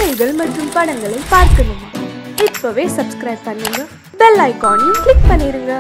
பாடல்கள் மற்றும் படங்களை பார்க்கணுமா? இப்பவே சப்ஸ்கிரைப் பண்ணுங்க, பெல் ஐகானையும் கிளிக் பண்ணிருங்க.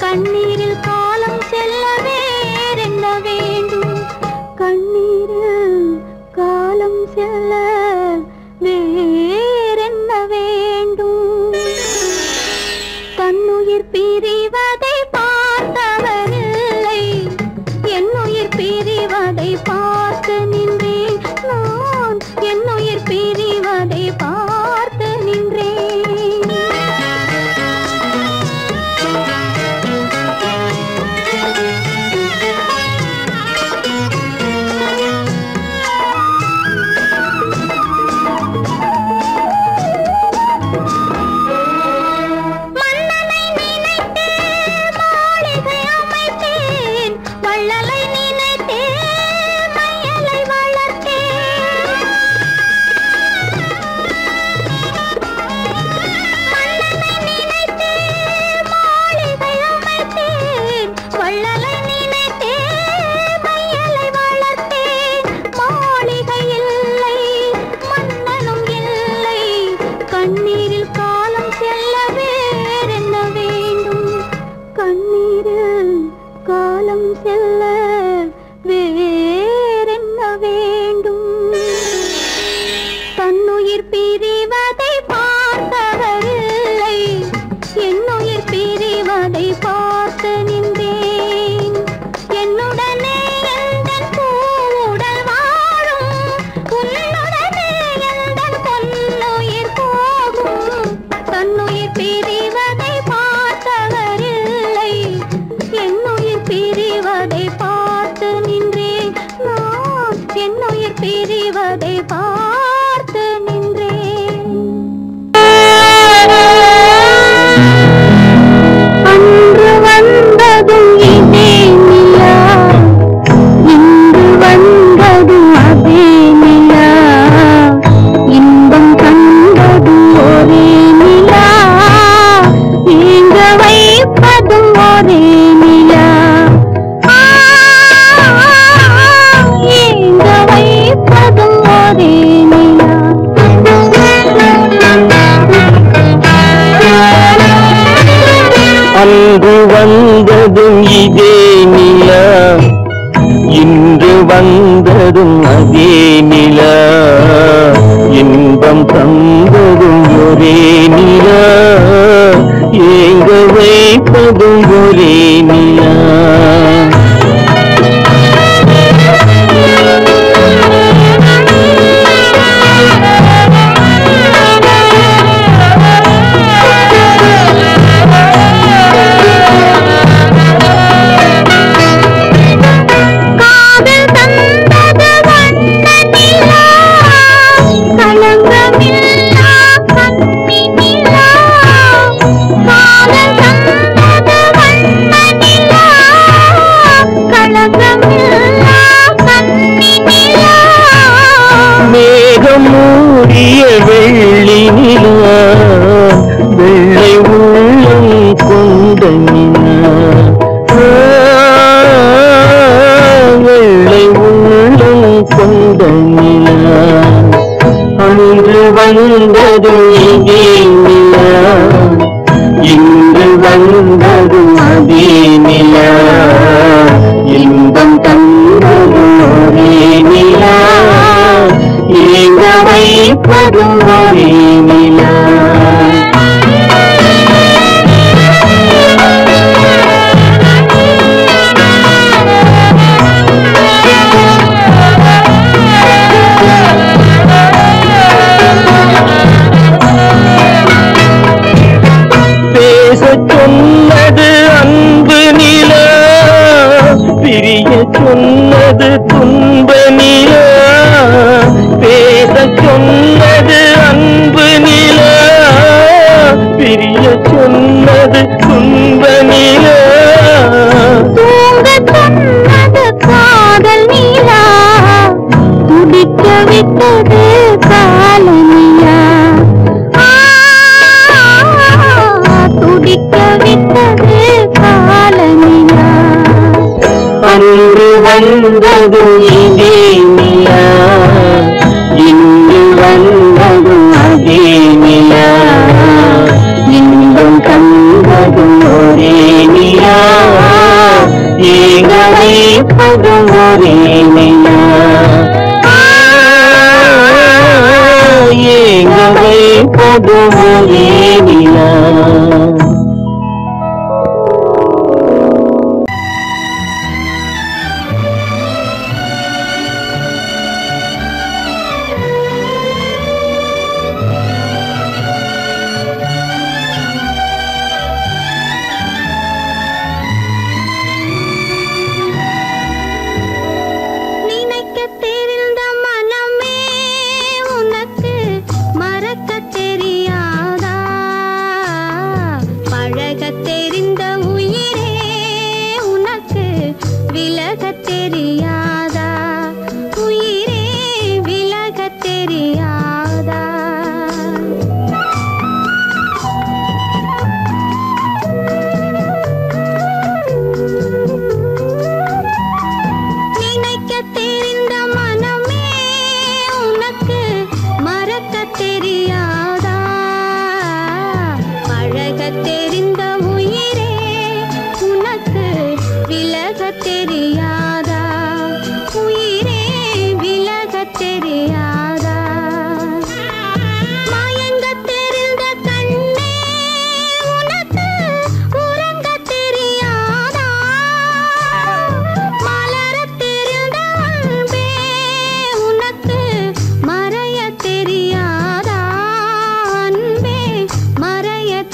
கண்ணினிலா வந்ததும் இதே நிலா, இன்று வந்ததும் அதே நிலா, இன்பம் தந்ததும் ஒரே நிலா, ஏங்க வைப்பதும் ஒரே நிலா. சொன்னது அன்பு நிலா, பிரிய சொன்னது துன்ப நிலா, பேச சொன்னது அன்பு நிலா, பிரிய சொன்னது துன்ப நிலா, தூங்க சொன்னது காதல் நிலா, துடிக்க விட்டது கால நிலா, துடிக்க விட்டது கால நிலா. அன்று வந்ததும் இதே நிலா, இன்று வந்ததும் அதே நிலா, இன்பம் தந்ததும் ஒரே நிலா, ஏங்க வைப்பதும் ஒரே நிலா, ஏங்க வைப்பதும் ஒரே நிலா.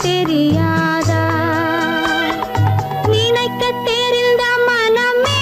தெரியாதா, நினைக்க தெரிந்த மனமே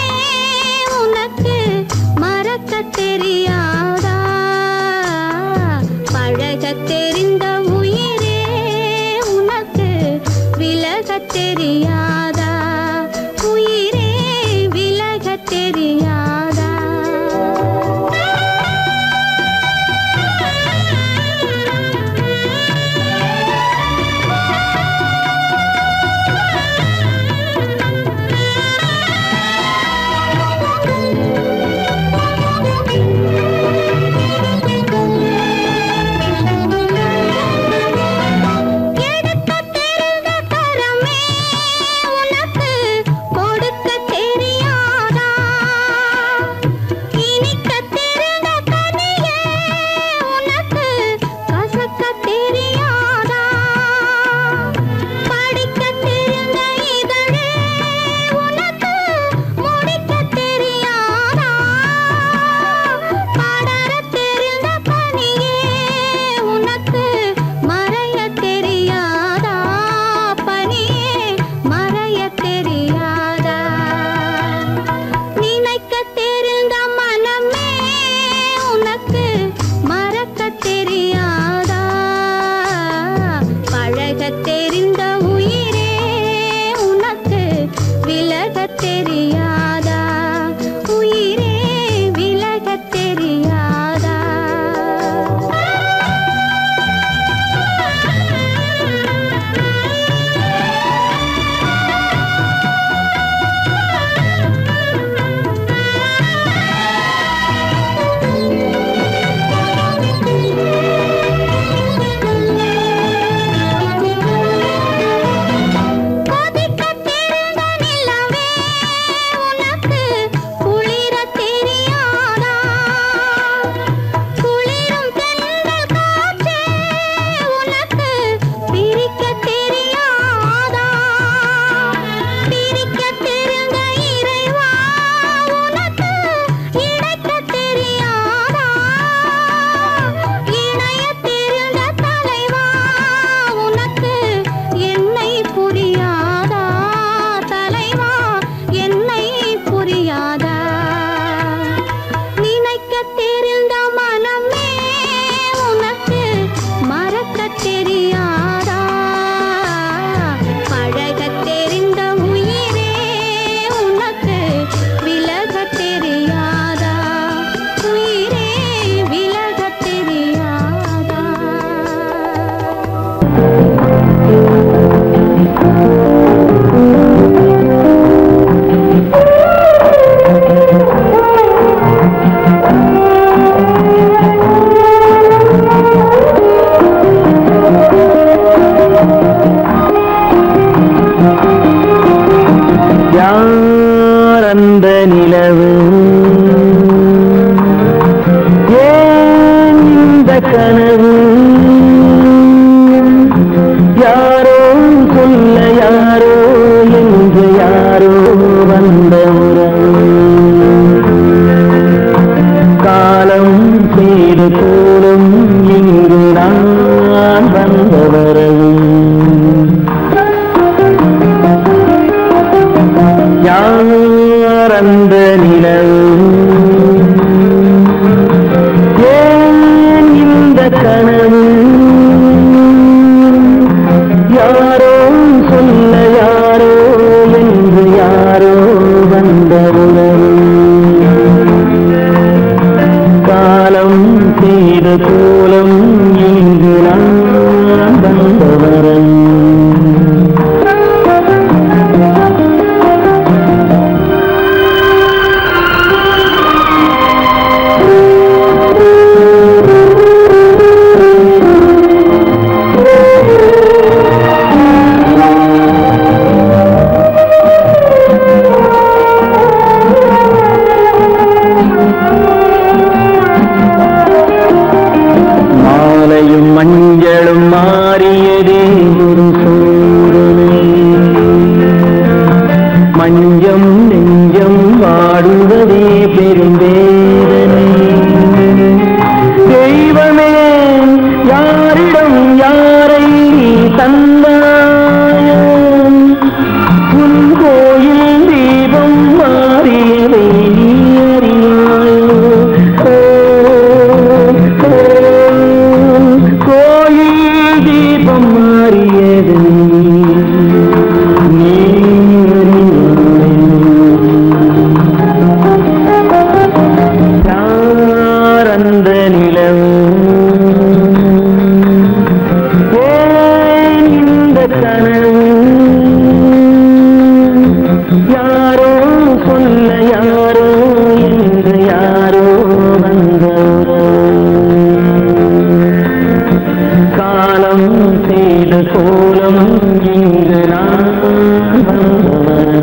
காலம் செய்த கோலம் இங்கு நான் வந்தவரவும் யார் அந்த நிலவு ஏன் இந்த கனவு யாரோ சொல்ல யாரோ என்று யாரோ வந்த உறவு காலம் செய்த கோலம் இங்கு நான் வந்தவரன் மஞ்சளும் மாறியதே ஒரு சோதனை மஞ்சம் நெஞ்சம் வாடுவதே பெருந்தேதனை தெய்வமே யாரிடம் யாரை நீ தந்தாயோ உன் கோயில் தீபம் மாறியதை நீ அறியாயோ கோயில் தீபம் மாறியது நீ யார் அந்த நிலவு ஏன் இந்த கனவு யாரோ சொல்ல யாரோ என்று யாரோ வந்த காலம் செய்த கோலம் இங்கு நான் வந்தவன்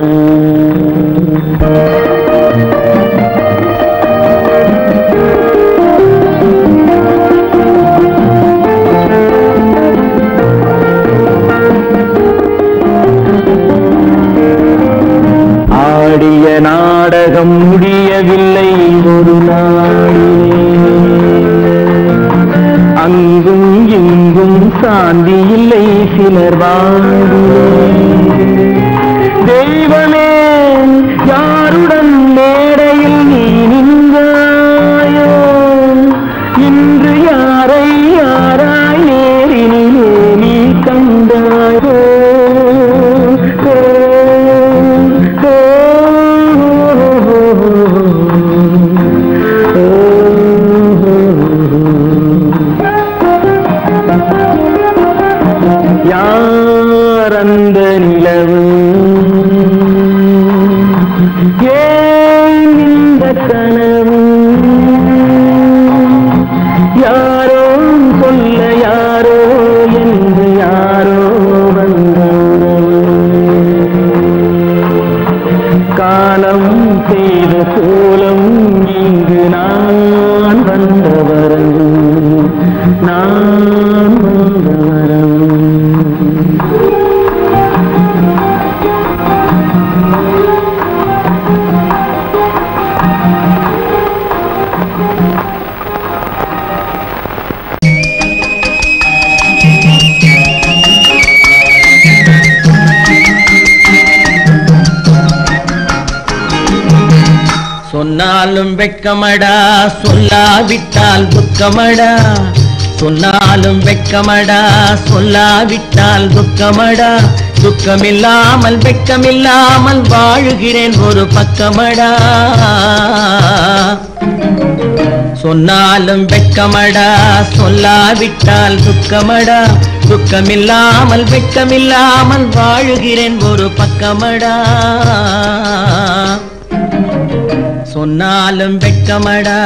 ஆடிய நாடகம் முடியவில்லை ஒரு நாளிலே அங்கும் இங்கும் சாந்தி இல்லை சிலர் வாழ்விலே தெய்வமே யாருடன் மேடையில் நீ நின்றாயோ இன்று யாரை யாராய் நேரினிலே நீ கண்டாயோ யார் அந்த நிலவு ஏன் இந்த கனவு யாரோ சொல்ல யாரோ என்று யாரோ வந்த காலம் செய்த கோலம் இங்கு நான் வந்தவரன் நான் வந்தவரன் சொன்னாலும் வெட்கமடா சொல்லாவிட்டால் துக்கமடா சொன்னாலும் வெட்கமடா சொல்லாவிட்டால் துக்கமடா துக்கமில்லாமல் வெட்கமில்லாமல் வாழுகிறேன் ஒரு பக்கமடா சொன்னாலும் வெட்கமடா சொல்லாவிட்டால் துக்கமடா துக்கமில்லாமல் வெட்கமில்லாமல் வாழுகிறேன் ஒரு பக்கமடா சொன்னாலும் வெட்கமடா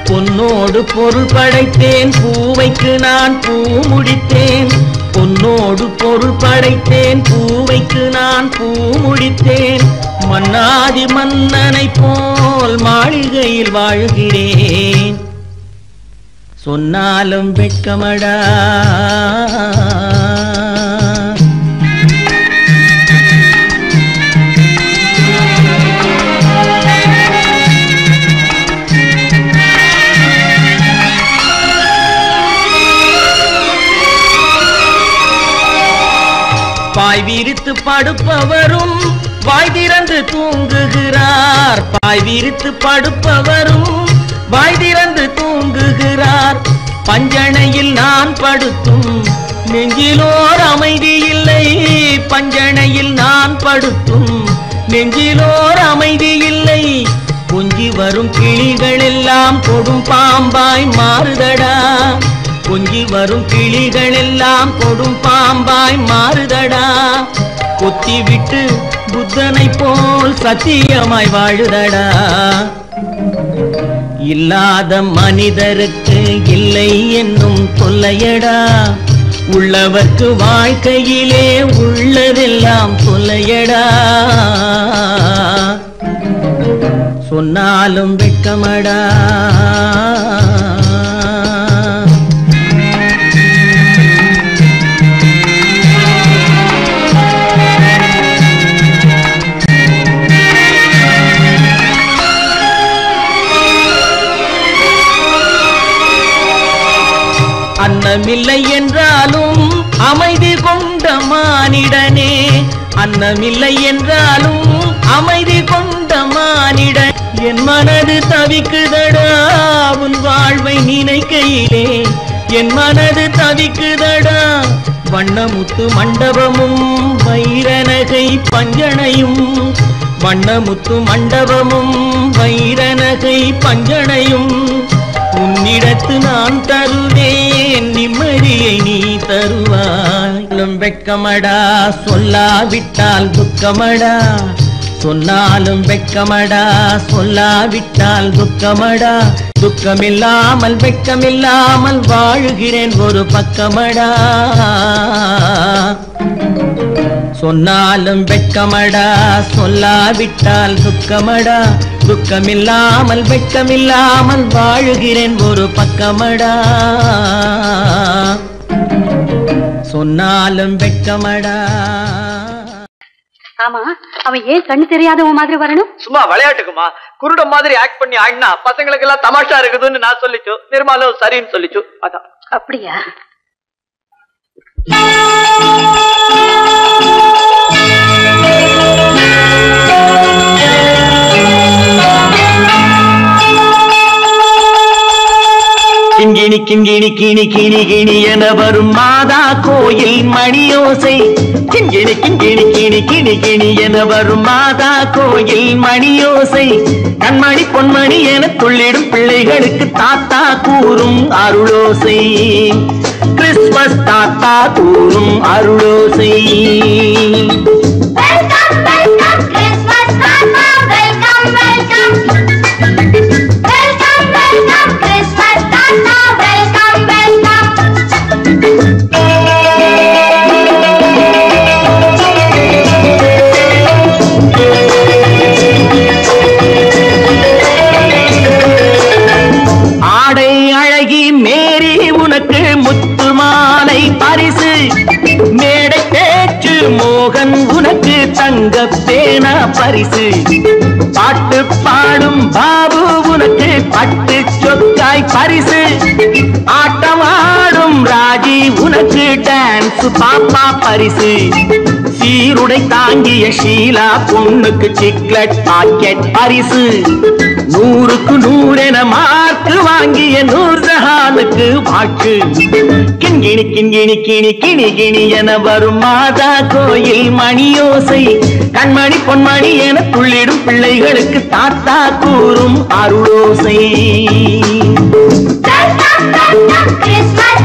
பொன்னோடு பொருள் படைத்தேன் பூவைக்கு நான் பூ முடித்தேன் பொன் பொன்னோடு பொருள் படைத்தேன், பூவைக்கு நான் பூ முடித்தேன். மன்னாதி மன்னனை போல் மாளிகையில் வாழ்கிறேன். சொன்னாலும் வெட்கமடா. பாய் விரித்து படுப்பவரும் வாய் திறந்து தூங்குகிறார். பாய் விரித்து படுப்பவரும் வாய் திறந்து தூங்குகிறார். பஞ்சணையில் நான் படுத்தும் நெஞ்சிலோர் அமைதி இல்லை. பஞ்சணையில் நான் படுத்தும் நெஞ்சிலோர் அமைதி இல்லை. கொஞ்சி வரும் கிளிகள் எல்லாம் கொடும் பாம்பாய் மாறுதடா. கொஞ்சி வரும் கிளிகள் எல்லாம் கொடும் பாம்பாய் மாறுதடா. கொத்தி விட்டு புத்தனை போல் சத்தியமாய் வாழுதடா. இல்லாத மனிதருக்கு இல்லை என்னும் தொல்லையடா. உள்ளவர்க்கு வாழ்க்கையிலே உள்ளதெல்லாம் தொல்லையடா. சொன்னாலும் வெட்கமடா. அன்னமில்லை என்றாலும் அமைதி கொண்ட மானிடனே. அன்னமில்லை என்றாலும் அமைதி கொண்ட மானிடன். என் மனது தவிக்குதடா உன் வாழ்வை நினைக்கையிலே. என் மனது தவிக்குதடா. வண்ணமுத்து மண்டபமும் வைரநகை பஞ்சனையும். வண்ணமுத்து மண்டபமும் வைரநகை பஞ்சனையும். உன்னிடத்து நான் தருவேன், நிம்மதியை நீ தருவாய். வெட்கமடா சொல்லாவிட்டால் துக்கமடா. சொன்னாலும் வெட்கமடா சொல்லாவிட்டால் துக்கமடா. துக்கமில்லாமல் வெட்கமில்லாமல் வாழுகிறேன் ஒரு பக்கமடா. சொன்னாலும் வெட்கமடா சொல்லாவிட்டால் துக்கமடா. துக்கமில்லாமல் வெட்கமில்லாமல் வாழுகிறேன் ஒரு பக்கமடா. சொன்னாலும் வெட்கமடா. ஆமா, அவன் ஏன் கண்ணு தெரியாதவன் மாதிரி வரணும்? சும்மா விளையாட்டுக்குமா குருட மாதிரி ஆக்ட் பண்ணி ஆடினா பசங்களுக்கு எல்லாம் தமாஷா இருக்குதுன்னு நான் சொல்லிச்சு. நிர்மலும் சரின்னு சொல்லிச்சு. அதான். அப்படியா? கிங்கிணி கிங்கிணி கிணி கிணி கிணி என வரும் மாதா கோயில் மணியோசை. கிங்கிணி கிங்கிணி கிணி கிணி கிணி என வரும் மாதா கோயில் மணியோசை. கண்மணி பொன்மணி என துள்ளிடும் பிள்ளைகளுக்கு தாத்தா கூறும் அருளோசை. கிறிஸ்துமஸ் தாத்தா கூறும் அருளோசை. ஆடை அழகி மேரி உனக்கு முத்து மாலை பரிசு. மேடை பேச்சு மோகன் உனக்கு தங்க பேனா பரிசு. பாட்டு பாடும் பாபு உனக்கு பட்டு சொக்காய் பரிசு. ஆட்டமாடும் ராஜி உனக்கு டான்ஸ் பாப்பா பரிசு. சீருடை தாங்கிய ஷீலா பொண்ணுக்கு சிக்லெட் பாக்கெட் பரிசு. 100க்கு 100 என மார்க்கு வாங்கிய நூர்ஜஹானுக்கு வாக்கு. கிண்கிணி கிண்கிணி கிணி கிணி கிணி என வரும் மாதா கோயில் மணியோசை. கண்மணி பொன்மணி என துள்ளிடும் பிள்ளைகளுக்கு தாத்தா கூறும் அருளோசை. Welcome, welcome, Christmas,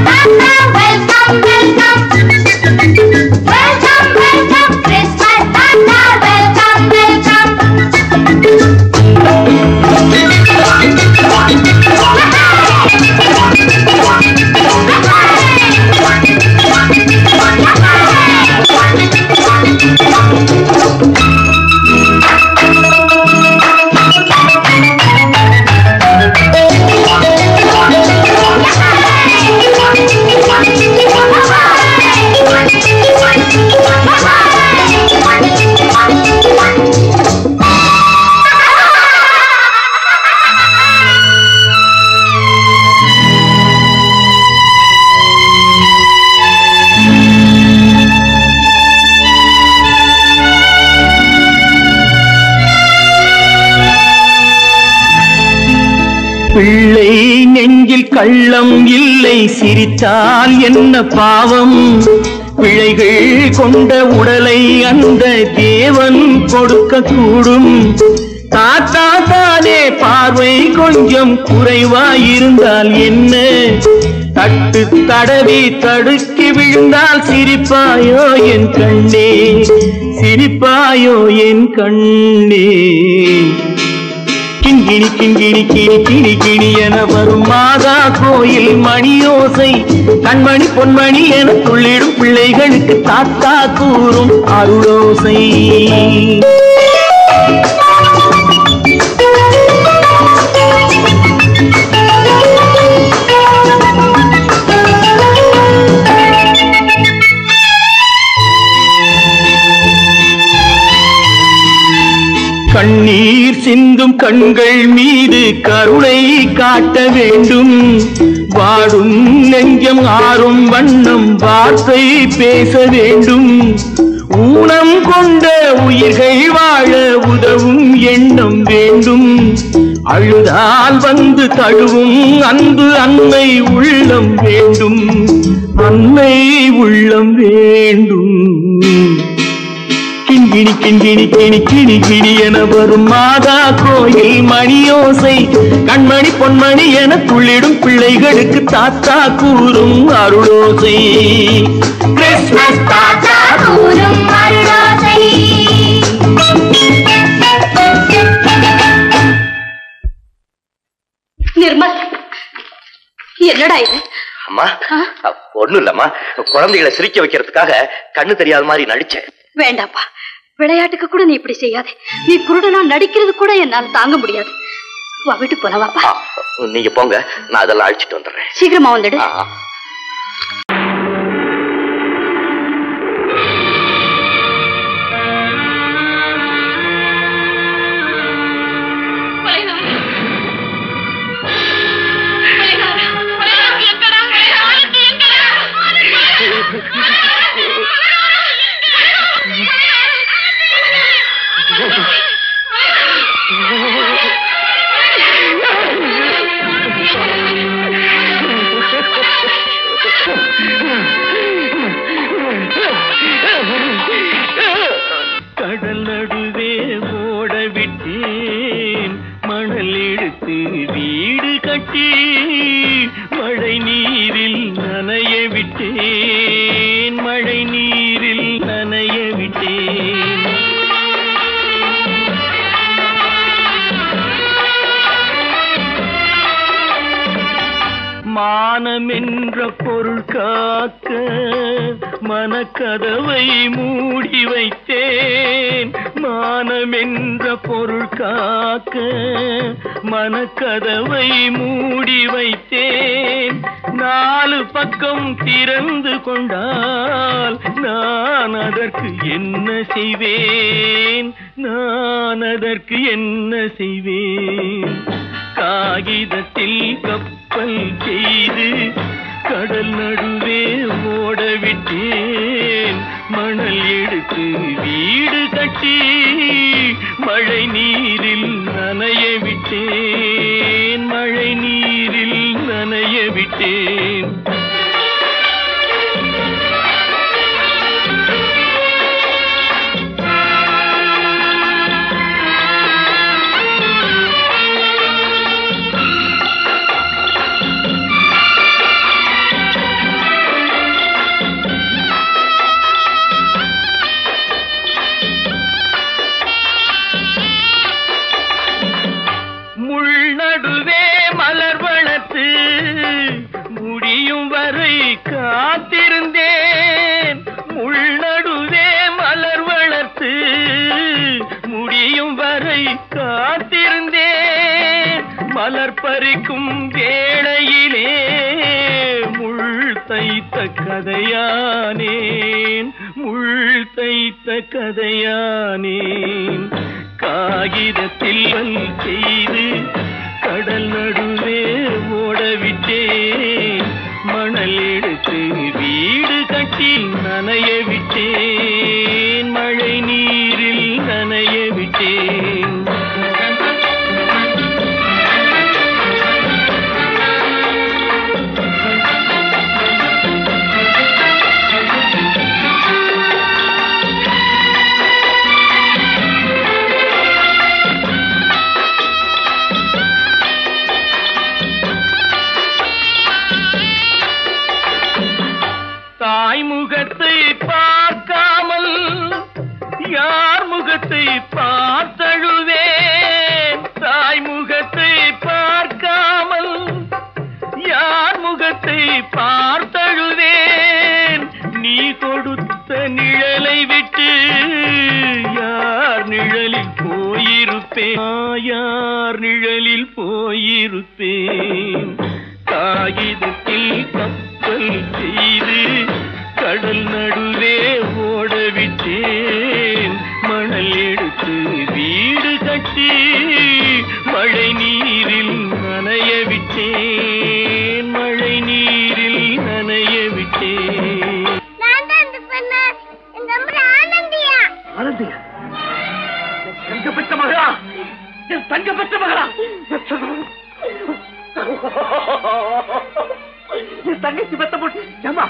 பிள்ளை நெஞ்சில் கள்ளம் இல்லை, சிரித்தால் என்ன பாவம்? பிழைகள் கொண்ட உடலை அந்த தேவன் கொடுக்க கூடும். தாத்தா தானே பார்வை கொஞ்சம் குறைவாயிருந்தால் என்ன? தட்டு தடவி தடுக்கி விழுந்தால் சிரிப்பாயோ என் கண்ணே, சிரிப்பாயோ என் கண்ணே. கிண்கிணி கிண்கிணி கிணி கிணி கிணி என வரும் மாதா கோயில் மணியோசை, கண்மணி பொன்மணி என துள்ளிடும் பிள்ளைகளுக்கு தாத்தா கூறும் அருளோசை. கண்ணீர் சிந்தும் கண்கள் மீது கருணை காட்ட வேண்டும். வாடும் நெஞ்சம் ஆறும் வண்ணம் வார்த்தை பேச வேண்டும். ஊனம் கொண்ட உயிர்கள் வாழ உதவும் எண்ணம் வேண்டும். அழுதால் வந்து தழுவும் அன்பு அன்னை உள்ளம் வேண்டும், அன்னை உள்ளம் வேண்டும். கிண்கிணி கிண்கிணி கிணி கிணி கிணி என வரும் மாதா கோயில் மணியோசை, கண்மணி பொன்மணி என துள்ளிடும் பிள்ளைகளுக்கு தாத்தா கூறும் அருளோசை. கிறிஸ்மஸ் தாத்தா கூறும் அருளோசை. நிர்மல், என்னடா இது? அம்மா ஒண்ணும் இல்லம்மா, குழந்தைகளை சிரிக்க வைக்கிறதுக்காக கண்ணு தெரியாத மாதிரி நடிச்சேன். வேண்டாப்பா, விளையாட்டுக்கு கூட நீ இப்படி செய்யாதே. நீ குருடனா நடிக்கிறது கூட என்னால தாங்க முடியாது. வா, வீட்டுக்கு போல வாப்பா. நீங்க போங்க, நான் அதெல்லாம் அழிச்சிட்டு வந்துடுறேன். சீக்கிரமா வந்துடு. கடல் நடுவே ஓட விட்டேன், மணல் எடுத்து வீடு கட்டி மழை நீரில் நனைய விட்டேன், மழை நீரில் நனைய விட்டேன். மானம் என்ற பொருள் காக்க மனக்கதவை மூடி வைத்தேன், மானம் என்ற பொருள் காக்க மனக்கதவை மூடி வைத்தேன். நாலு பக்கம் திறந்து கொண்டால் நான் அதற்கு என்ன செய்வேன், நான் அதற்கு என்ன செய்வேன்? காகிதத்தில் கப்பல் செய்து கடல் நடுவே ஓட விட்டேன், மணல் எடுத்து வீடு கட்டி மழை நீரில் நனைய விட்டேன், மழை நீரில் நனைய விட்டேன். முடியும் வரை காத்திருந்தேன், முள்நடுவே மலர் வளர்த்து முடியும் வரை காத்திருந்தேன். மலர் பறிக்கும் வேளையிலே முள் தைத்த கதையானேன், முள் தைத்த கதையானேன். காகிதத்தில் செய்து கடல் நடுவே ஓட விட்டேன், மணல் எடுத்து வீடு கட்டி நனைய விட்டேன், மழை நீரில் நனைய விட்டேன். பார்த்தழுவேன் தாய் முகத்தை பார்க்காமல் யார் முகத்தை பார்த்தழுவேன் நீ கொடுத்த நிழலை விட்டு யார் நிழலில் போயிருப்பேன் யார் நிழலில் போயிருப்பேன் காகிதத்தில் கப்பல் செய்து கடல் நடுவே ஓடவிட்டேன் மணல் எடுத்து வீடு கட்டி மழை நீரில் நனைய விட்டேன் மழை நீரில் நனைய விட்டேன். ஆனந்தியா தங்க பெற்ற மகளா என் தங்க பெற்ற மகளா என் தங்கச்சி பெத்த போட்டு ஏமா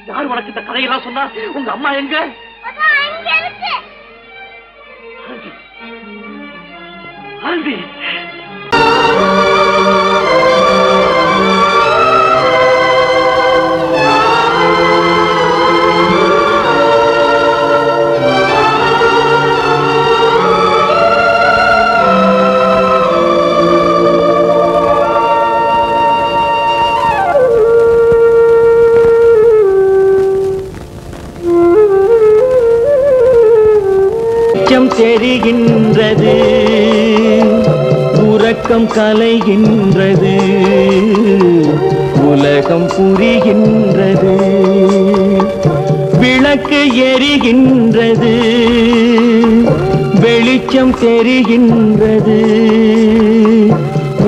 யார் உனக்கு இந்த கதையெல்லாம் சொன்னா உங்க அம்மா எங்க ஆனந்தி தெரிகின்றது உறக்கம் கலைகின்றது உலகம் புரிகின்றது விளக்கு எரிகின்றது வெளிச்சம் தெரிகின்றது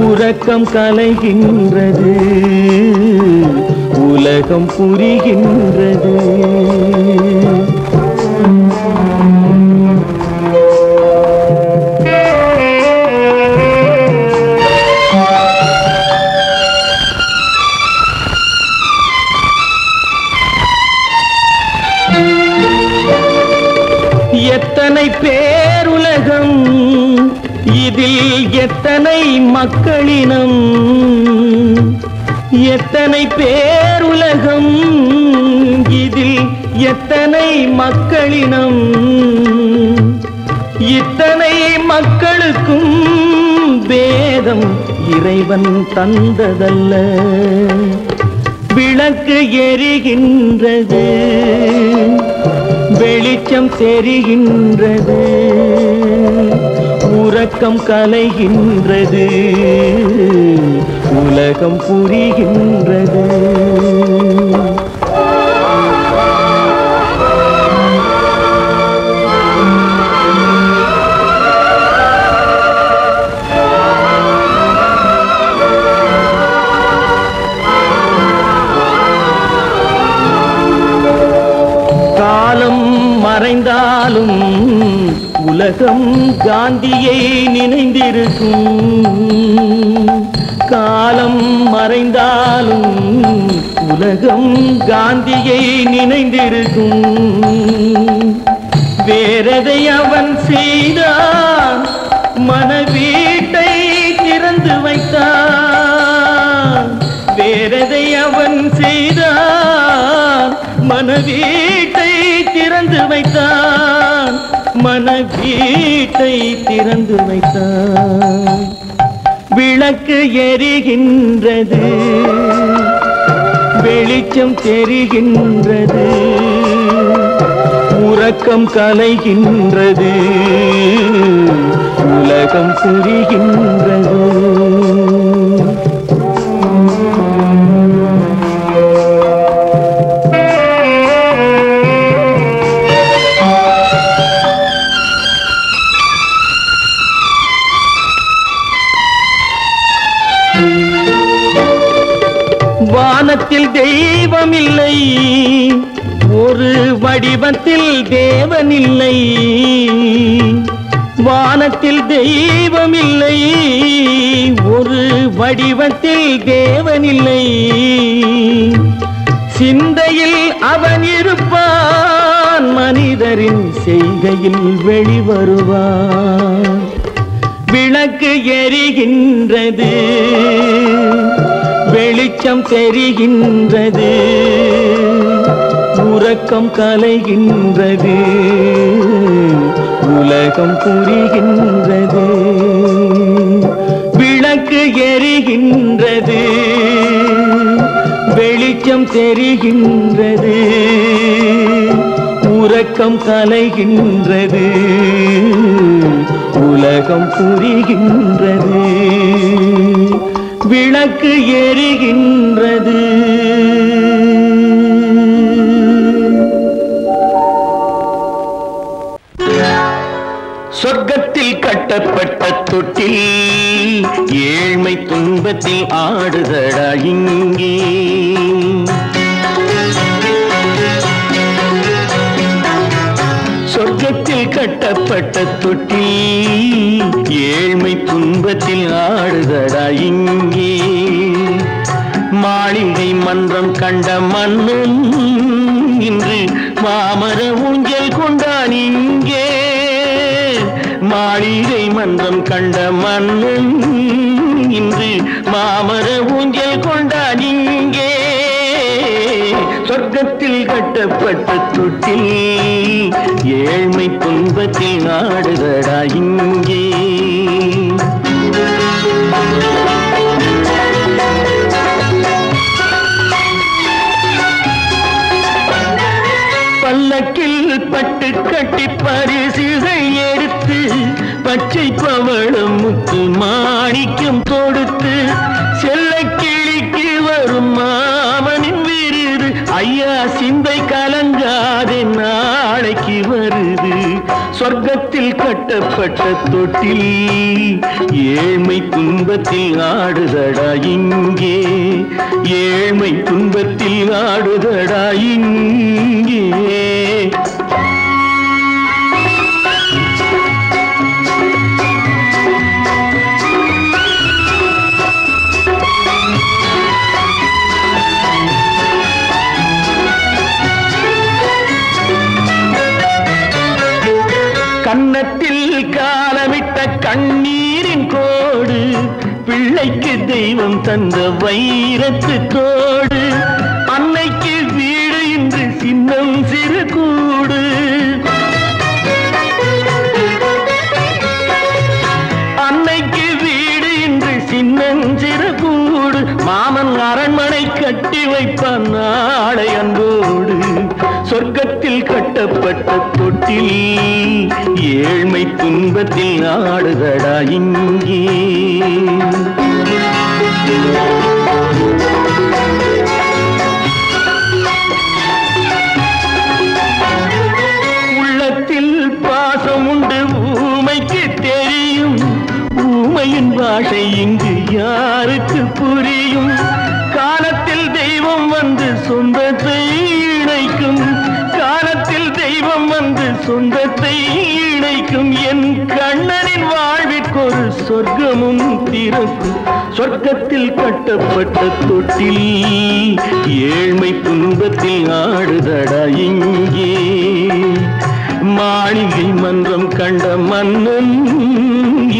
உறக்கம் கலைகின்றது உலகம் புரிகின்றது. எத்தனை பேருலகம் இதில் எத்தனை மக்களினம் எத்தனை பேருலகம் இதில் எத்தனை மக்களினம் இத்தனை மக்களுக்கும் வேதம் இறைவன் தந்ததல்ல விளக்கு எரிகின்றது வெளிச்சம் தெரிகின்றது உறக்கம் கலைகின்றது உலகம் புரிகின்றது. காலம் மறைந்தாலும் உலகம் காந்தியை நினைந்திருக்கும் காலம் மறைந்தாலும் உலகம் காந்தியை நினைந்திருக்கும் வேறதை அவன் செய்தான் மனவீட்டை திறந்து வைத்தான் வேறதை அவன் செய்தான் மனவீட்டை திறந்து வைத்தான் மனவீட்டை திறந்து வைத்தான். விளக்கு எரிகின்றது வெளிச்சம் தெரிகின்றது உறக்கம் கலைகின்றது உலகம் புரிகின்றது. வானத்தில் தெய்வம் இல்லை ஒரு வடிவத்தில் தேவன் இல்லை வானத்தில் தெய்வம் இல்லை ஒரு வடிவத்தில் தேவன் இல்லை சிந்தையில் அவன் இருப்பான் மனிதரின் செய்கையில் வெளிவருவான். விளக்கு எரிகின்றது வெளிச்சம் தெரிகின்றது உறக்கம் கலைகின்றது உலகம் புரிகின்றது, விளக்கு எரிகின்றது, வெளிச்சம் தெரிகின்றது, உறக்கம் கலைகின்றது, உலகம் புரிகின்றது, விளக்கு எரிகின்றது. சொர்க்கத்தில் கட்டப்பட்ட தொட்டில் ஏழ்மை துன்பத்தில் ஆடுதடா இங்கே. சொர்க்கத்தில் கட்டப்பட்ட தொட்டில் ஏழ்மை துன்பத்தில் ஆடுதடா இங்கே. மாளிகை மன்றம் கண்ட மன்னன் இன்று மாமர ஊஞ்சல் கொண்டான் இங்கே. மாளிகை மன்றம் கண்ட மன்னன் இன்று மாமர ஊஞ்சல் கொண்டான் இங்கே. சொர்க்கத்தில் கட்டப்பட்ட தொட்டில் ஏழ்மை துன்பத்தில் ஆடுதடா இங்கே. பல்லக்கில் பட்டு கட்டி பரிசுகள் எடுத்து பச்சை பவளம் முத்து மாணிக்கம் தொடுத்து செல்ல கிளிக்கு வரும் மாமனின் விருது. ஐயா சிந்தை கலங்காதே நாளைக்கு வருது. சொர்க்கத்தில் கட்டப்பட்ட தொட்டில் ஏழ்மை துன்பத்தில் ஆடுதடா இங்கே. ஏழ்மை துன்பத்தில் ஆடுதடா இங்கே. கன்னத்தில் காலமிட்ட கண்ணீரின் கோடு, பிள்ளைக்கு தெய்வம் தந்த வைரத்து தோடு. அன்னைக்கு வீடு இன்று சின்னம் சிறு கூடு. அன்னைக்கு வீடு இன்று சின்னம் சிறு கூடு. மாமன் அரண்மனை கட்டி வைப்பான் நாளை அன்போடு. சொர்க்கத்தில் கட்டப்பட்ட தொட்டில் ஏழ்மை துன்பத்தில் ஆடுதடா இங்கே. உள்ளத்தில் பாசம் உண்டு ஊமைக்கு தெரியும். ஊமையின் பாஷை இங்கு யாருக்கு புரியும்? காலத்தில் தெய்வம் வந்து சொந்தத்தை இணைக்கும். காலத்தில் தெய்வம் வந்து சொந்தத்தை இணைக்கும். என் கண்ணனின் வாழ்விற்கொரு சொர்க்கமும் திறக்கும். சொர்க்கத்தில் கட்டப்பட்ட தொட்டில் ஏழ்மை துன்பத்தில் ஆடுதடா இங்கே. மாளிகை மன்றம் கண்ட மன்னன்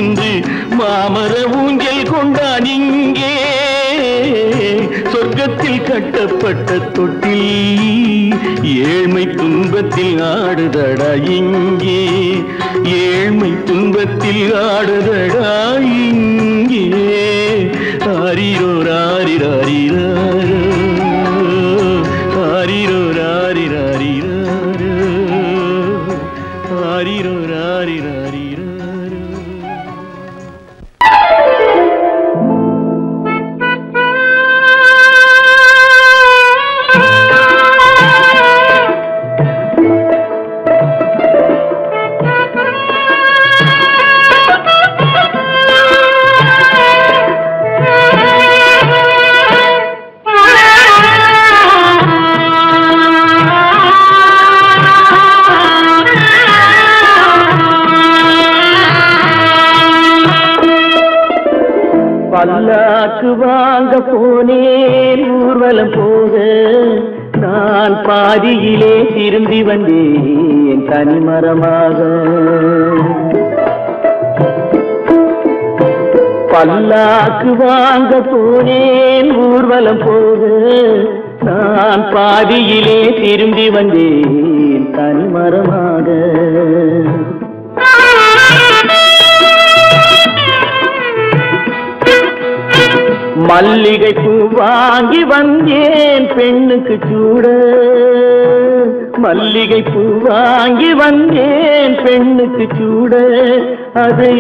இன்று மாமர ஊஞ்சல் கொண்டான் இங்கே. சொர்க்கத்தில் கட்டப்பட்ட தொட்டில் ஏழ்மை துன்பத்தில் ஆடுதடா இங்கே. ஏழ்மை துன்பத்தில் ஆடுதடா இங்கே. ஆரிரோ ராரிராரிரோ, ஆரிரோ ராரிராரிரோ, ஆரிரோ ராரிராரிரோ. பல்லாக்கு வாங்க போனேன் ஊர்வலம் போக, நான் பாதியிலே திரும்பி வந்தேன் தனிமரமாக. பல்லாக்கு வாங்க போனேன் ஊர்வலம் போக, நான் பாதியிலே திரும்பி வந்தேன் தனிமரமாக. மல்லிகை பூ வாங்கி வந்தேன் பெண்ணுக்கு சூட, மல்லிகை பூ வாங்கி வந்தேன் பெண்ணுக்கு சூட, அதை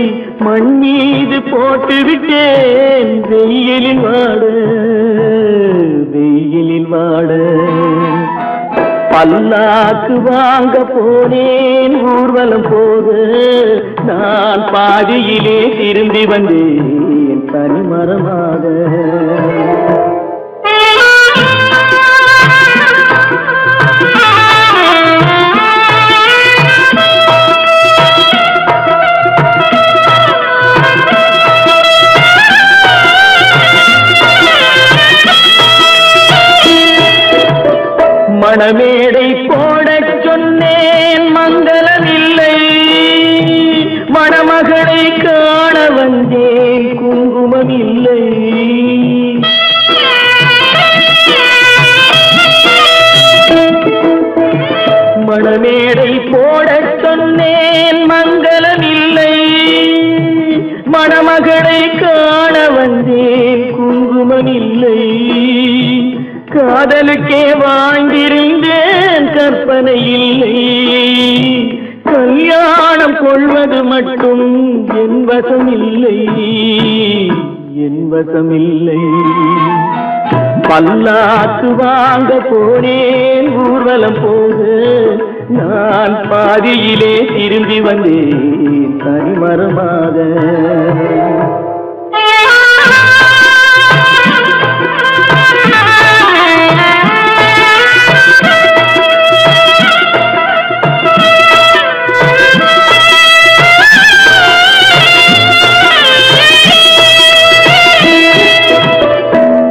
மண் மீது போட்டு விட்டேன் வெயிலில் வாட, வெயிலில் வாட. பல்லாக்கு வாங்க போனேன் ஊர்வலம் போக, நான் பாதியிலே திரும்பி வந்தேன் தனிமரமாக. மணமேடை போடச் சொன்னேன் மங்களமில்லை, மணமகளை காண வந்தேன் குங்குமம் இல்லை. மணமேடை போடச் சொன்னேன் மங்களமில்லை, மணமகளை காண வந்தேன் குங்குமம் இல்லை. காதலுக்கே வாழ்ந்திருந்தேன் கற்பனை இல்லை, கல்யாணம் கொள்வது மட்டும் என் வசம் இல்லை, என் வசம் இல்லை. பல்லாக்கு வாங்க போனேன் ஊர்வலம் போக, நான் பாதியிலே திரும்பி வந்தேன் தனிமரமாக.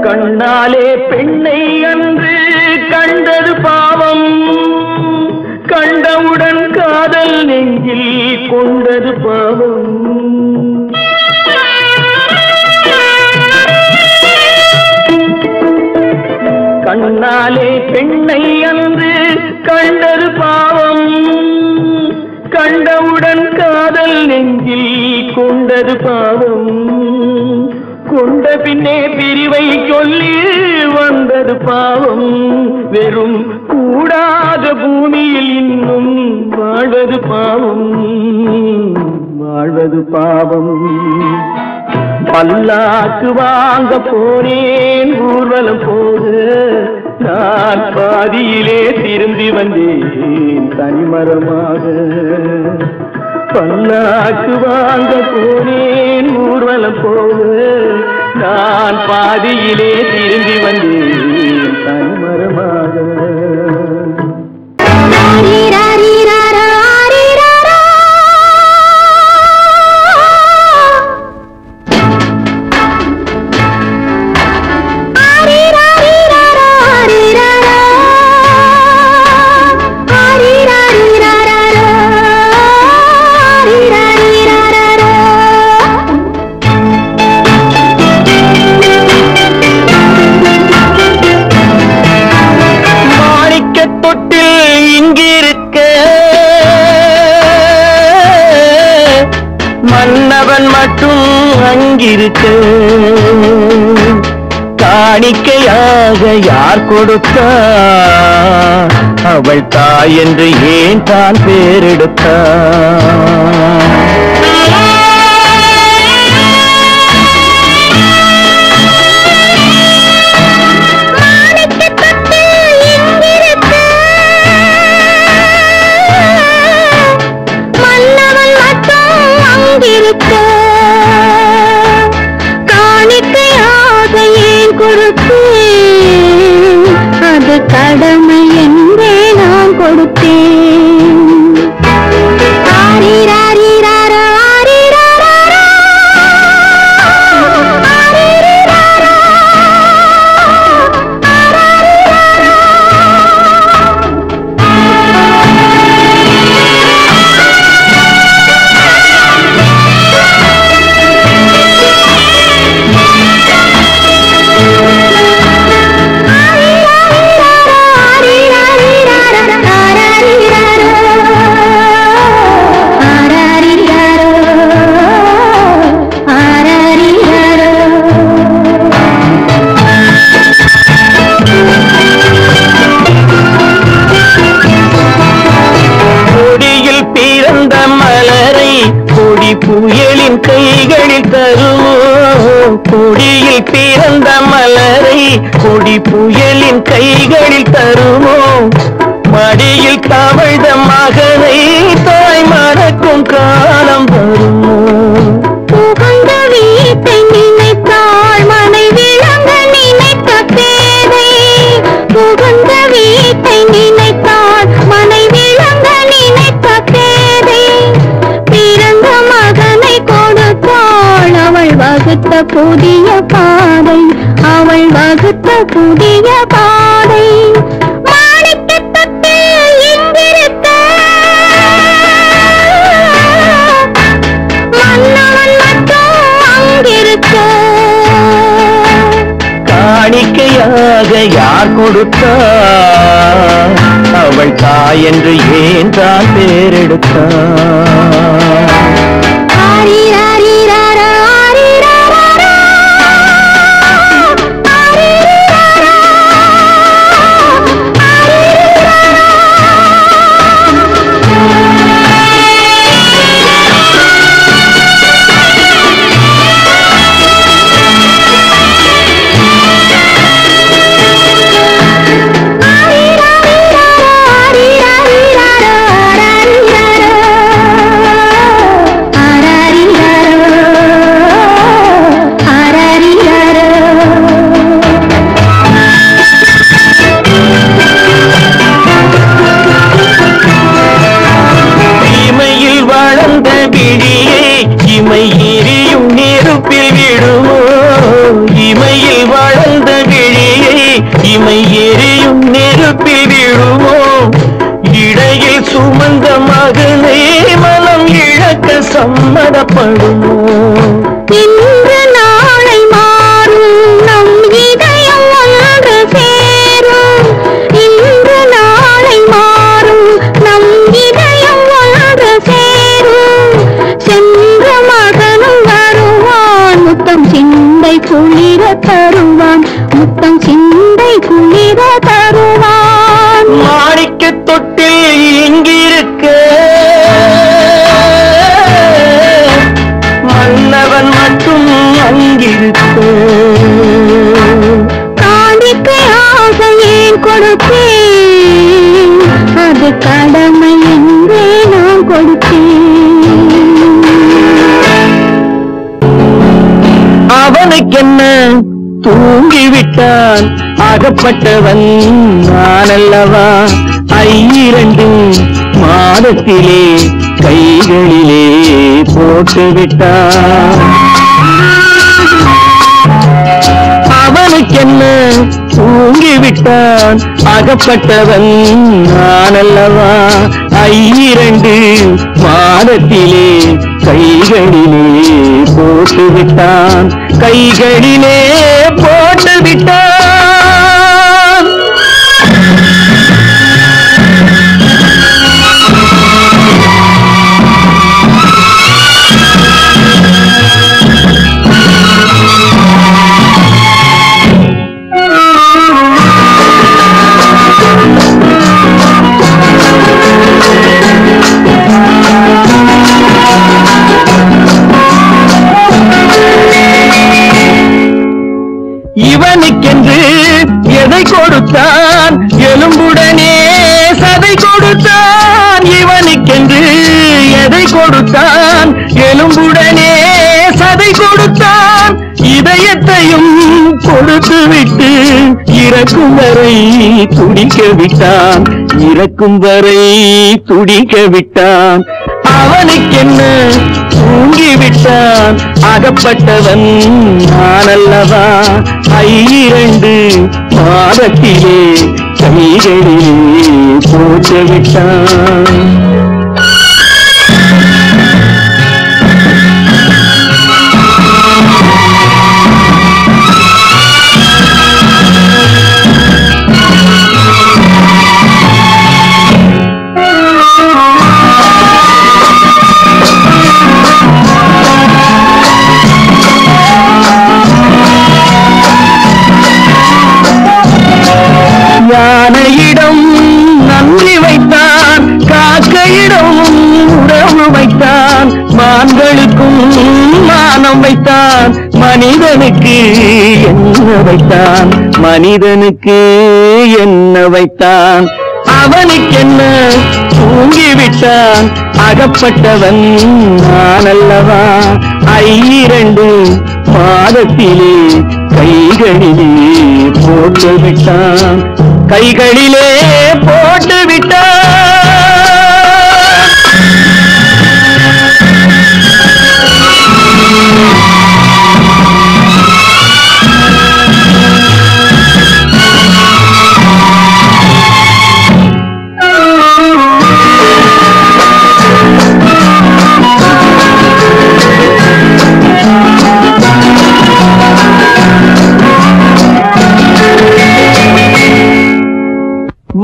கண்ணாலே பெண்ணை அன்று கண்டது பாவம், கண்டவுடன் காதல் நெஞ்சில் கொண்டது பாவம். கண்ணாலே பெண்ணை அன்று கண்டது பாவம், கண்டவுடன் காதல் நெஞ்சில் கொண்டது பாவம். கொண்ட பின்னே பிரிவை சொல்லி வந்தது பாவம், வெறும் கூடாத பூமியில் இன்னும் வாழ்வது பாவம், வாழ்வது பாவம். பல்லாக்கு வாங்க போனேன் ஊர்வலம் போக, நான் பாதியிலே திரும்பி வந்தேன் தனிமரமாக. பல்லாக்கு வாங்க போனேன் ஊர்வலம் போக, நான் பாதியிலே திரும்பி வந்தேன் தனிமரமாக. மன்னவன் மட்டும் அங்கிருக்க, காணிக்கையாக யார் கொடுத்தார், அவள் தாய் என்று ஏன் தான் பேரெடுத்தார். அது கடமை என்றே நான் கொடுத்தேன். புயலின் கைகளில் தருமோ கொடியில் பிறந்த மலரை கொடி புயலின் கைகளில் தருமோ மடியில் தவழ்ந்த மகனை தாய் மறக்கும் காலம் வருமோ புகழ்ந்த வீட்டை நினைத்தாள் மனை விளங்க நினைத்த பேதை புகழ்ந்த வீட்டை நினைத்தாள் மனை விளங்க நினைத்த பேதை பிறந்த மகனை கொடுத்தாள் அவள் வகுத்த புதிய பாதை அவள் வகுத்த புதிய பாதை மாணிக்கத்தில் இங்கிருக்க மன்னவன் மட்டும் அங்கிருக்க காணிக்கையாக யார் கொடுத்தார் அவள் தாய் என்று ஏன் தான் பேரெடுத்தார் இமை எரியும் நெருப்பில் விழுமோ இடையில் சுமந்த மகனை மனம் இழக்க சம்மதப்படுமோ இன்று நாளை மாறும் நம் இதயம் ஒன்று சேரும் இன்று நாளை மாறும் நம் இதயம் ஒன்று சேரும் சென்ற மகனும் வருவான் முத்தம் சிந்தை குளிர தருவான் முத்தம் சிந்தை குளிர தருவான் மாணிக்க தொட்டில் இங்கிருக்க மன்னவன் மட்டும் அங்கிருக்க காணிக்கையாக ஏன் கொடுத்தேன் அது கடமை என்றே நான் கொடுத்தேன் அவனுக்கென்ன தூங்கிவிட்டான் அகப்பட்டவன் நானல்லவா 2 மாதத்திலே கைகளிலே போட்டுவிட்டான் அவனுக்கென்ன தூங்கிவிட்டான் அகப்பட்டவன் நானல்லவா 2 மாதத்திலே கைகளிலே போட்டுவிட்டான் கைகளிலே போட்டுவிட்டான் இவனுக்கென்று எதை கொடுத்தான் எலும்புடனே சதை கொடுத்தான் இவனுக்கென்று எதை கொடுத்தான் எலும்புடனே சதை கொடுத்தான் இதயத்தையும் கொடுத்து விட்டு இறக்கும் வரை துடிக்க விட்டான் இறக்கும் வரை துடிக்க விட்டான் அவனுக்கென்ன தூங்கிவிட்டான் அகப்பட்டவன் நானல்லவா 2 மாதத்திலே கைகளிலே போட்டுவிட்டான் யானையிடம் நன்றி வைத்தான் காக்கையிடம் மானம் வைத்தான் மனிதனுக்கு என்ன வைத்தான் மனிதனுக்கு என்ன வைத்தான் அவனுக்கென்ன தூங்கிவிட்டான் அகப்பட்டவன் நான் அல்லவா 2 மாதத்திலே கைகளிலே போட்டு விட்டான் கைகளிலே போட்டு விட்டான்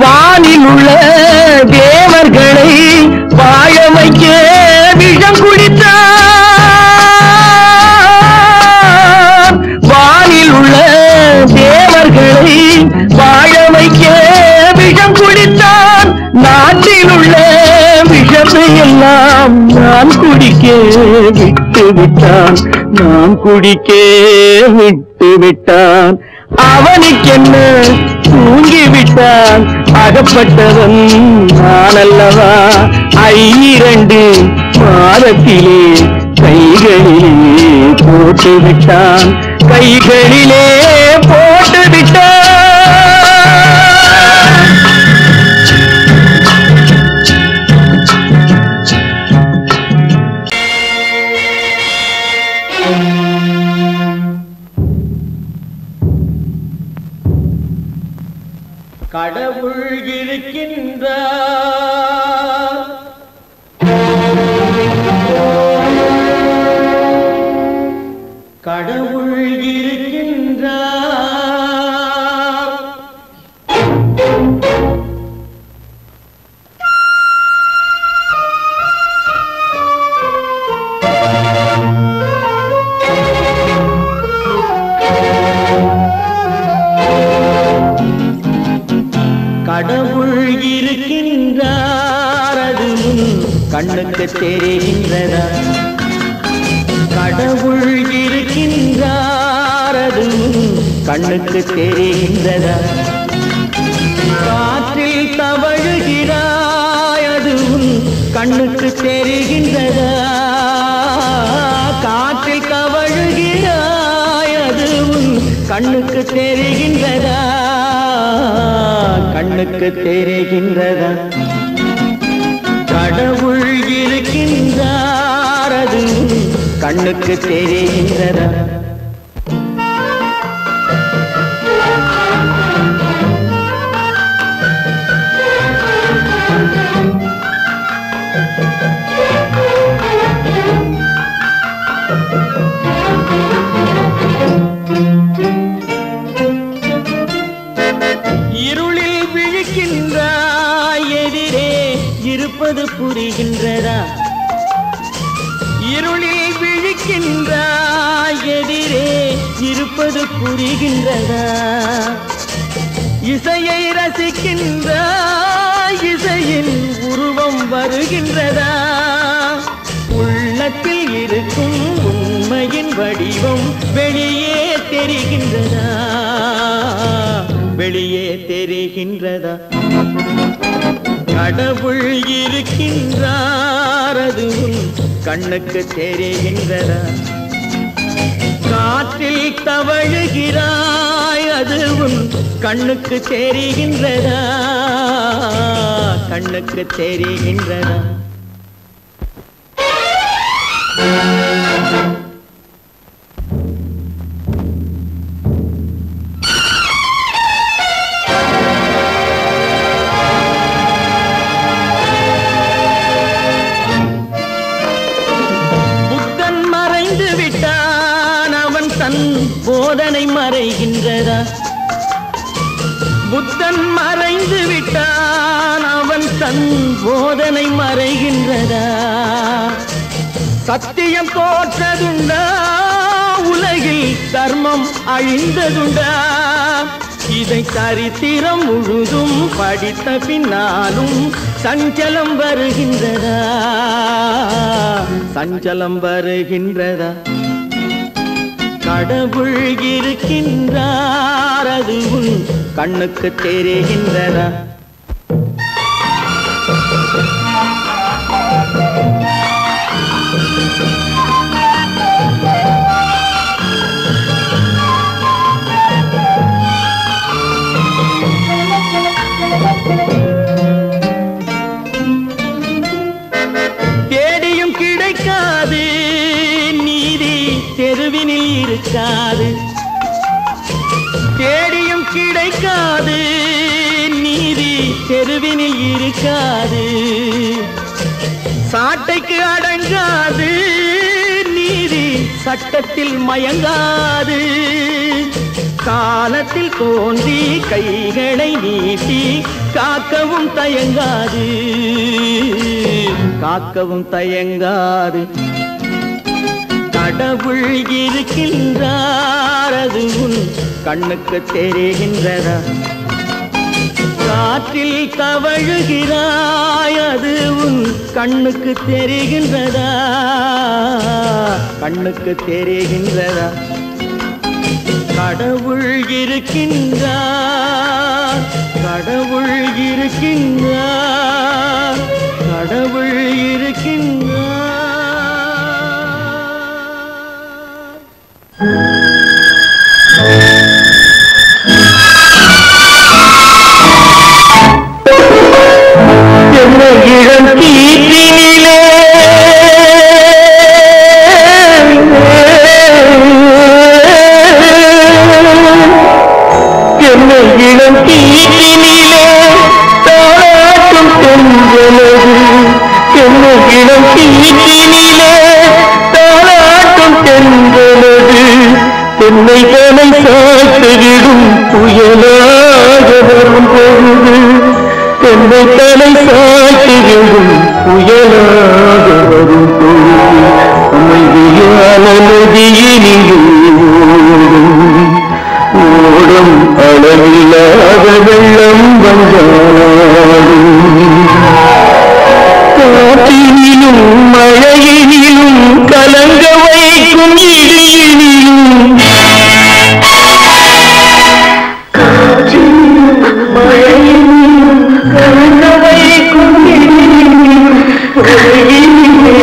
வானில் உள்ள தேவர்களை வாழ வைக்க விஷம் குடித்தான் வானில் உள்ள தேவர்களை வாழ வைக்க விஷம் குடித்தான் நாட்டில் உள்ள விஷத்தை எல்லாம் நான் குடிக்க விட்டு விட்டான் நான் குடிக்க விட்டு விட்டான் அவனுக்கென்ன தூங்கிவிட்டான் அகப்பட்டவன் நான் அல்லவா 2 மாதத்திலே கைகளிலே போட்டு விட்டான் கைகளிலே போட்டு விட்டான் கடவுள் இருக்கின்றார் கடவுள் இருக்கின்றார் கடவுள் இருக்கின்றார் அது கண்ணுக்கு தெரிகின்றதா கடவுள் இருக்கின்றார் அது கண்ணுக்கு தெரிகின்றதா காற்றில் தவழுகிறாய் அது கண்ணுக்கு தெரிகின்றதா காற்றில் தவழுகிறாய் அது கண்ணுக்கு தெரிகின்றதா கண்ணுக்கு தெரிகின்றதா கடவுள் இருக்கின்றார் அது கண்ணுக்கு தெரிகின்றதா இருப்பது புரிகின்றதா இருளில் விழிக்கின்றாய் எதிரே இருப்பது புரிகின்றதா இசையை ரசிக்கின்றாய் இசையின் உருவம் வருகின்றதா உள்ளத்தில் இருக்கும் உண்மையின் வடிவம் வெளியே தெரிகின்றதா வெளியே தெரிகின்றதா கடவுள் இருக்கின்றார் அது கண்ணுக்கு தெரிகின்றதா காற்றில் தவழுகிறாய் அது கண்ணுக்கு தெரிகின்றதா கண்ணுக்கு தெரிகின்றதா போதனை மறைகின்றதா புத்தன் மறைந்து விட்டான் அவன் தன் போதனை மறைகின்றதா சத்தியம் தோற்றதுண்டா உலகில் தர்மம் அழிந்ததுண்டா இதை சரித்திரம் முழுதும் படித்த பின்னாலும் சஞ்சலம் வருகின்றதா, சஞ்சலம் வருகின்றதா? கடவுள் இருக்கின்றார், அது உன் கண்ணுக்கு தெரிகின்றதா? தேடியும் கிடைக்காது நீதி தெருவினில் இருக்காது, தேடியும் கிடைக்காது நீதி தெருவினில் இருக்காது, சாட்டைக்கு அடங்காது நீதி சட்டத்தில் மயங்காது, காலத்தில் தோன்றி கைகளை நீட்டி காக்கவும் தயங்காது, காக்கவும் தயங்காது. கடவுள் இருக்கின்றார், அது உன் கண்ணுக்கு தெரிகின்றதா? காற்றில் தவழுகிறாய், அது உன் கண்ணுக்கு தெரிகின்றதா, கண்ணுக்கு தெரிகின்றதா? கடவுள் இருக்கின்றார், கடவுள் இருக்கின்றார், கடவுள் இருக்கின்றார். இளம் கீற்றினிலே என்னை இளம் கீற்றினிலே தாளாட்டும் தென்றலது, என்னை இளம் கீற்றினிலே தாளாட்டும் தென்றலது, என்னை தலை சாத்துவிடும் புயலாக வரும் பொழுது, என்னை தலை சாத்துவிடும் புயலாக வரும் பொழுது, அமைதியான நதியினிலும் ஓடும் அளவில்லாத வெள்ளம் வந்தாடும், காற்றினிலும் மழையினிலும் கலங்க வைக்கும் இடியினிலும், காற்றினிலும் மழையினிலும் கலங்க வைக்கும் இடியினிலும், உலகினிலே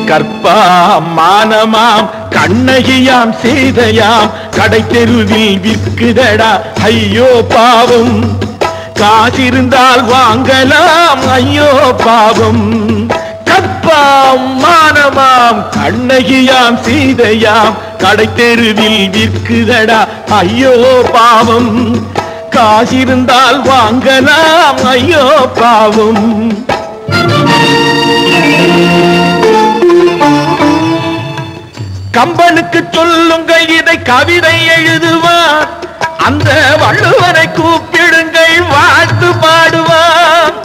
கற்பாம் மானமாம் கண்ணகியாம் சீதையாம் கடை தெருவில் விற்குதடா ஐயோ பாவம். காசிருந்தால் வாங்கலாம் ஐயோ பாவம். கற்பாம் மானமாம் கண்ணகியாம் சீதையாம் கடை தெருவில் விற்குதடா ஐயோ பாவம். காசிருந்தால் வாங்கலாம் ஐயோ பாவம். கம்பனுக்கு சொல்லுங்கள் இதை கவிதை எழுதுவார். அந்த வள்ளுவனை கூப்பிடுங்கள் வாழ்த்து பாடுவார்.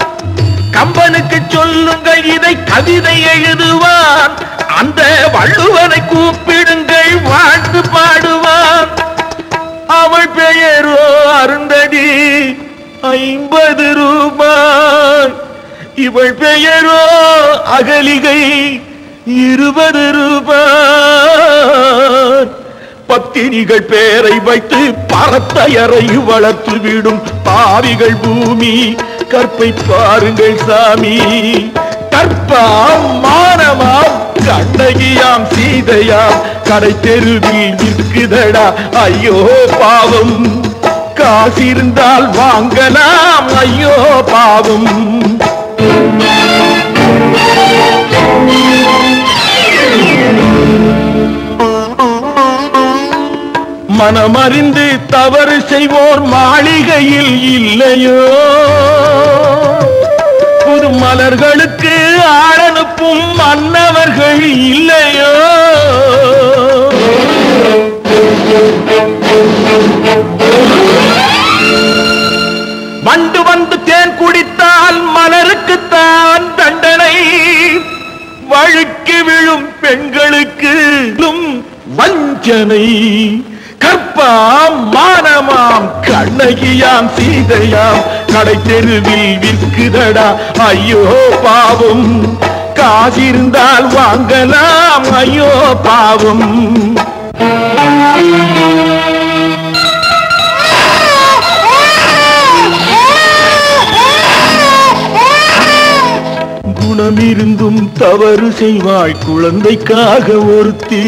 கம்பனுக்கு சொல்லுங்கள் இதை கவிதை எழுதுவார். அந்த வள்ளுவனை கூப்பிடுங்கள் வாழ்த்து பாடுவார். அவள் பெயரோ அருந்ததி 50 ரூபாய். இவள் பெயரோ அகலிகை 20 ரூபாய். பத்தினிகள் பேரை வைத்து பரத்தையறை வளர்த்து விடும் பாவிகள் பூமி. கற்பை பாருங்கள் சாமி. கற்பாம் மானமாம் கண்ணகியாம் சீதையாம் கடை தெருவில் விற்குதடா ஐயோ பாவம். காசிருந்தால் வாங்கலாம் ஐயோ பாவம். மனமறிந்து தவறு செய்வோர் மாளிகையில் இல்லையோ. புது மலர்களுக்கு ஆளனுப்பும் மன்னவர்கள் இல்லையோ. வண்டு வந்து தேன் குடித்தால் மலருக்குத்தான் தண்டனை. வழுக்கி விழும் பெண்களுக்கு வஞ்சனை. கற்பாம் மானமாம் கண்ணகியாம் சீதையாம் கடை தெருவில் விற்குதடா ஐயோ பாவம். காசிருந்தால் வாங்கலாம் ஐயோ பாவம். குணமிருந்தும் தவறு செய்வாய் குழந்தைக்காக ஒருத்தி.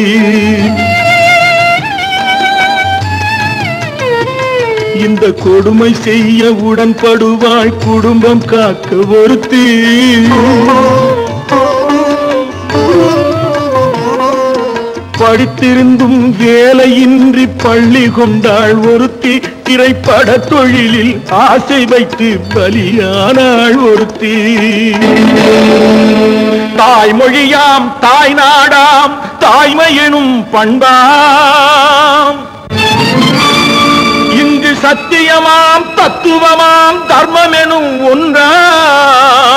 இந்த கொடுமை செய்ய உடன்படுவாய் குடும்பம் காக்க ஒருத்தி. படித்திருந்தும் வேலையின்றி பள்ளி கொண்டாள் ஒருத்தி. திரைப்பட தொழிலில் ஆசை வைத்து பலியானாள் ஒருத்தி. தாய்மொழியாம் தாய் நாடாம் தாய்மையெனும் பண்பாம். இங்கு சத்தியமாம் தத்துவமாம் தர்மமெனும் ஒன்றாம்.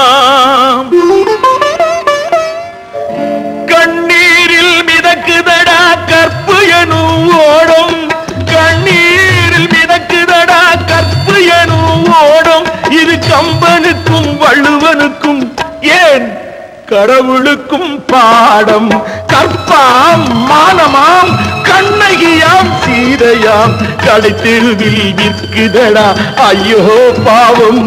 கண்ணீரில் மிதக்குதடா கற்பு எனும் ஓடும். கண்ணீரில் மிதக்குதடா கற்பு எனும் ஓடும். இது கம்பனுக்கும் வள்ளுவனுக்கும் ஏன் கடவுளுக்கும் பாடம். கற்பாம் மானமாம் கண்ணகியாம் சீதையாம் கடை தெருவில் விற்குதடா ஐயோ பாவம்.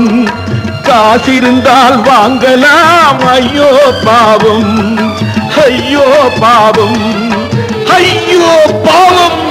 காசிருந்தால் வாங்கலாம் ஐயோ பாவம். ஐயோ பாவம். ஐயோ பாவம்.